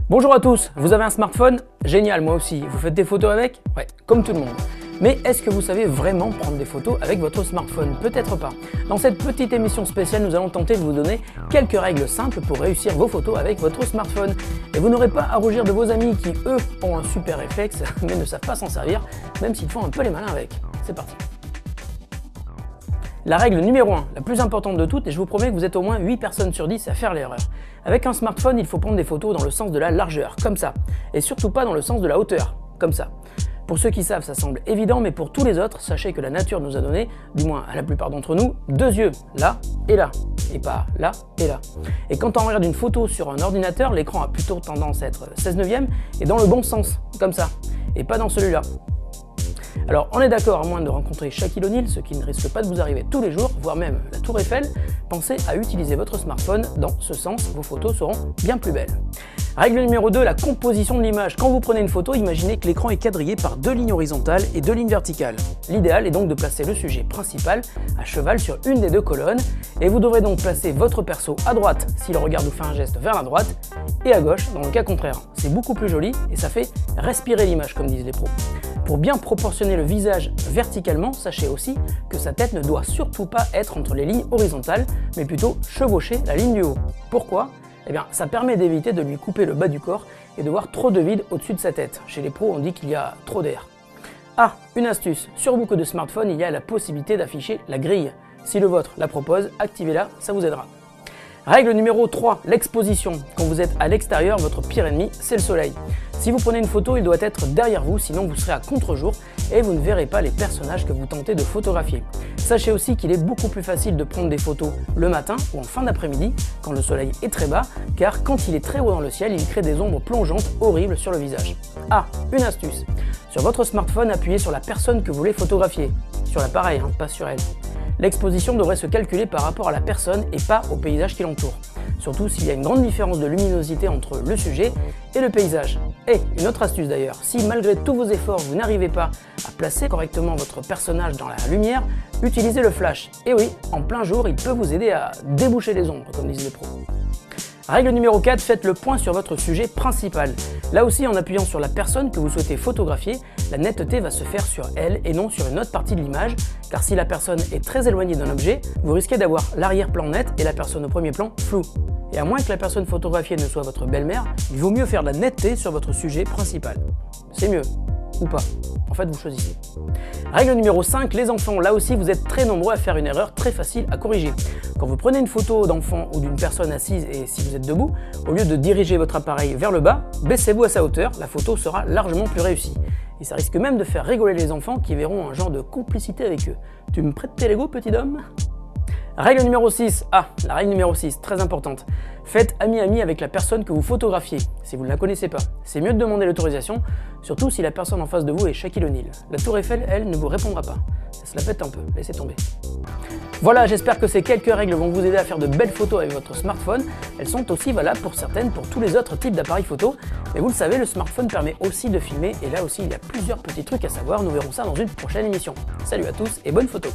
Bonjour à tous, vous avez un smartphone? Génial, moi aussi. Vous faites des photos avec? Ouais, comme tout le monde. Mais est-ce que vous savez vraiment prendre des photos avec votre smartphone? Peut-être pas. Dans cette petite émission spéciale, nous allons tenter de vous donner quelques règles simples pour réussir vos photos avec votre smartphone. Et vous n'aurez pas à rougir de vos amis qui, eux, ont un super réflexe, mais ne savent pas s'en servir, même s'ils font un peu les malins avec. C'est parti. La règle numéro 1, la plus importante de toutes, et je vous promets que vous êtes au moins 8 personnes sur 10 à faire l'erreur. Avec un smartphone, il faut prendre des photos dans le sens de la largeur, comme ça, et surtout pas dans le sens de la hauteur, comme ça. Pour ceux qui savent, ça semble évident, mais pour tous les autres, sachez que la nature nous a donné, du moins à la plupart d'entre nous, deux yeux, là, et pas là et là. Et quand on regarde une photo sur un ordinateur, l'écran a plutôt tendance à être 16/9 et dans le bon sens, comme ça, et pas dans celui-là. Alors on est d'accord, à moins de rencontrer Shaquille O'Neal, ce qui ne risque pas de vous arriver tous les jours, voire même la Tour Eiffel, pensez à utiliser votre smartphone dans ce sens, vos photos seront bien plus belles. Règle numéro 2, la composition de l'image. Quand vous prenez une photo, imaginez que l'écran est quadrillé par 2 lignes horizontales et 2 lignes verticales. L'idéal est donc de placer le sujet principal à cheval sur une des deux colonnes, et vous devrez donc placer votre perso à droite s'il regarde ou fait un geste vers la droite, et à gauche dans le cas contraire. C'est beaucoup plus joli et ça fait respirer l'image comme disent les pros. Pour bien proportionner le visage verticalement, sachez aussi que sa tête ne doit surtout pas être entre les lignes horizontales, mais plutôt chevaucher la ligne du haut. Pourquoi ? Eh bien, ça permet d'éviter de lui couper le bas du corps et de voir trop de vide au-dessus de sa tête. Chez les pros, on dit qu'il y a trop d'air. Ah, une astuce, sur beaucoup de smartphones, il y a la possibilité d'afficher la grille. Si le vôtre la propose, activez-la, ça vous aidera. Règle numéro 3, l'exposition. Quand vous êtes à l'extérieur, votre pire ennemi, c'est le soleil. Si vous prenez une photo, il doit être derrière vous, sinon vous serez à contre-jour et vous ne verrez pas les personnages que vous tentez de photographier. Sachez aussi qu'il est beaucoup plus facile de prendre des photos le matin ou en fin d'après-midi, quand le soleil est très bas, car quand il est très haut dans le ciel, il crée des ombres plongeantes horribles sur le visage. Ah, une astuce. Sur votre smartphone, appuyez sur la personne que vous voulez photographier. Sur l'appareil, pas sur elle. L'exposition devrait se calculer par rapport à la personne et pas au paysage qui l'entoure. Surtout s'il y a une grande différence de luminosité entre le sujet et le paysage. Et une autre astuce d'ailleurs, si malgré tous vos efforts vous n'arrivez pas à placer correctement votre personnage dans la lumière, utilisez le flash. Et oui, en plein jour, il peut vous aider à déboucher les ombres, comme disent les pros. Règle numéro 4, faites le point sur votre sujet principal. Là aussi, en appuyant sur la personne que vous souhaitez photographier, la netteté va se faire sur elle et non sur une autre partie de l'image, car si la personne est très éloignée d'un objet, vous risquez d'avoir l'arrière-plan net et la personne au premier plan flou. Et à moins que la personne photographiée ne soit votre belle-mère, il vaut mieux faire de la netteté sur votre sujet principal. C'est mieux. Ou pas. En fait, vous choisissez. Règle numéro 5, les enfants. Là aussi, vous êtes très nombreux à faire une erreur très facile à corriger. Quand vous prenez une photo d'enfant ou d'une personne assise et si vous êtes debout, au lieu de diriger votre appareil vers le bas, baissez-vous à sa hauteur, la photo sera largement plus réussie. Et ça risque même de faire rigoler les enfants qui verront un genre de complicité avec eux. Tu me prêtes tes Lego, petit homme ? Règle numéro 6. Ah, la règle numéro 6, très importante. Faites ami-ami avec la personne que vous photographiez, si vous ne la connaissez pas. C'est mieux de demander l'autorisation, surtout si la personne en face de vous est Shaquille O'Neal. La Tour Eiffel, elle, ne vous répondra pas. Ça se la pète un peu, laissez tomber. Voilà, j'espère que ces quelques règles vont vous aider à faire de belles photos avec votre smartphone. Elles sont aussi valables pour certaines, pour tous les autres types d'appareils photo. Mais vous le savez, le smartphone permet aussi de filmer, et là aussi il y a plusieurs petits trucs à savoir. Nous verrons ça dans une prochaine émission. Salut à tous et bonne photo!